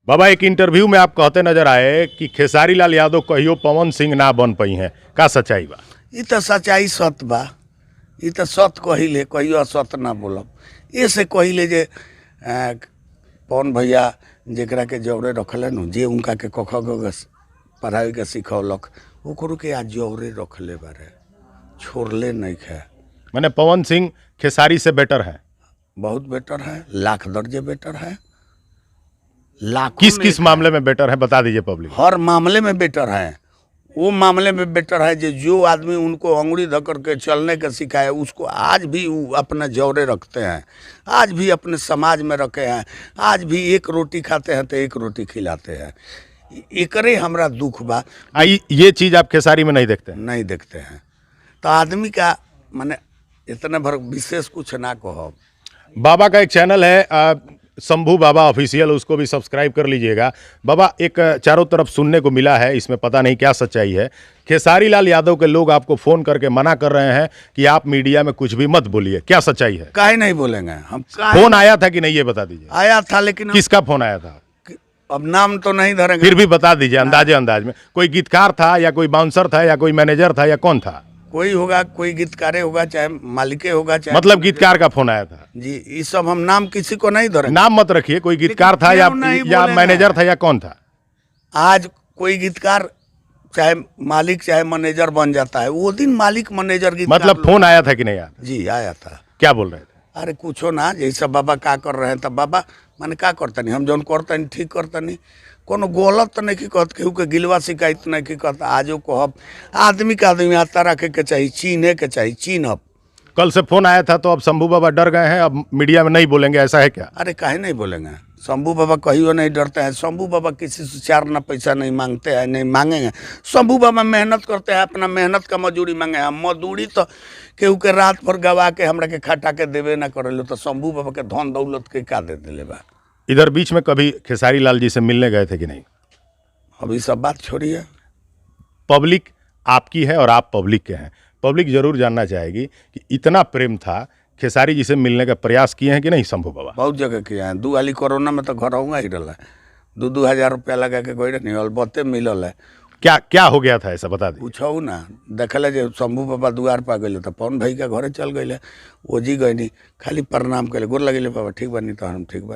बाबा एक इंटरव्यू में आप कहते नजर आए कि खेसारी लाल यादव कहियो पवन सिंह ना बन पाई हैं, का सच्चाई बा? ये तो सच्चाई सत्य बा। ये तो सत्य कहिले, कहियो असत्य ना बोलब। ये से कहिले जे पवन भैया जेकरा के जौरे रखले नु, जे उनका के कख ग पढ़ाई के सिखौलक, ओकरो के आज जौरे रखले बारे, छोड़ले नहीं है। मैंने पवन सिंह खेसारी से बेटर है? बहुत बेटर है, लाख दर्जे बेटर है। लाखों किस में किस मामले में बेटर है, बता दीजिए पब्लिक। हर मामले में बेटर है। वो मामले में बेटर है जो आदमी उनको अंगुली धकर के चलने का सिखाए, उसको आज भी वो अपने जौरे रखते हैं, आज भी अपने समाज में रखे हैं, आज भी एक रोटी खाते हैं तो एक रोटी खिलाते हैं। एकरे हमरा दुख बा। ये चीज आप खेसारी में नहीं देखते हैं? नहीं देखते हैं तो आदमी का माने इतने भर विशेष कुछ ना कहो। बाबा का एक चैनल है शंभू बाबा ऑफिशियल, उसको भी सब्सक्राइब कर लीजिएगा। बाबा एक चारों तरफ सुनने को मिला है, इसमें पता नहीं क्या सच्चाई है, खेसारी लाल यादव के लोग आपको फोन करके मना कर रहे हैं कि आप मीडिया में कुछ भी मत बोलिए, क्या सच्चाई है? काहे नहीं बोलेंगे हम? फोन आया था कि नहीं ये बता दीजिए। आया था, लेकिन किसका फोन आया था? अब नाम तो नहीं धरेंगे, फिर भी बता दीजिए अंदाज में। कोई गीतकार था या कोई बाउंसर था या कोई मैनेजर था या कौन था? कोई होगा, कोई गीतकारे होगा, चाहे मालिके होगा, चाहे मतलब गीतकार का फोन आया था जी। ये सब हम नाम किसी को नहीं धरेंगे। नाम मत रखिए, कोई गीतकार था या मैनेजर था या कौन था? आज कोई गीतकार चाहे मालिक चाहे मैनेजर बन जाता है, वो दिन मालिक मैनेजर गीतकार। मतलब फोन आया था कि नहीं आया? जी आया था। क्या बोल रहे थे? अरे कुछो ना, जैसा बाबा का कर रहे हैं तब बाबा माने का करता नहीं, हम जौन करता नहीं ठीक करता नहीं, कोनो गलत तो नहीं कहत, केहू के गिलवा शिकायत नहीं कहत। आजो कहब आदमी का आदमी आता रखे के चाहिए, चीने के चाहिए, चीनब। कल से फोन आया था तो अब शंभू बाबा डर गए हैं, अब मीडिया में नहीं बोलेंगे, ऐसा है क्या? अरे काहे नहीं बोलेंगे? शंभू बाबा कहियो नहीं डरते हैं। शंभू बाबा किसी से चार ना पैसा नहीं मांगते हैं, नहीं मांगेंगे। शंभू बाबा मेहनत करते हैं, अपना मेहनत का मजदूरी मांगे हैं। मजदूरी तो केहू के रात भर गवा के हमरा के खटा के देवे ना करे, तो शंभू बाबा के धन दौलत के का दे दिले बा। इधर बीच में कभी खेसारी लाल जी से मिलने गए थे कि नहीं? अभी सब बात छोड़िए। पब्लिक आपकी है और आप पब्लिक के हैं, पब्लिक जरूर जानना चाहेगी कि इतना प्रेम था, खेसारी जी से मिलने का प्रयास किए हैं कि नहीं शंभू बाबा? बहुत जगह किया है। 2 वाली कोरोना में तो घर आऊँगा ही रहा है, 2-2 हज़ार रुपया लगा के कोई नहीं, अलबत्ते मिलल है। क्या क्या हो गया था ऐसा बता दीजिए। पूछो ना, देखल जो शंभू बाबा दुआर पा गए तो पवन भाई का घरे चल गए, ओजी गए नहीं, खाली प्रणाम कैले, गोर लगे बाबा ठीक बनी, तो हम ठीक बनी।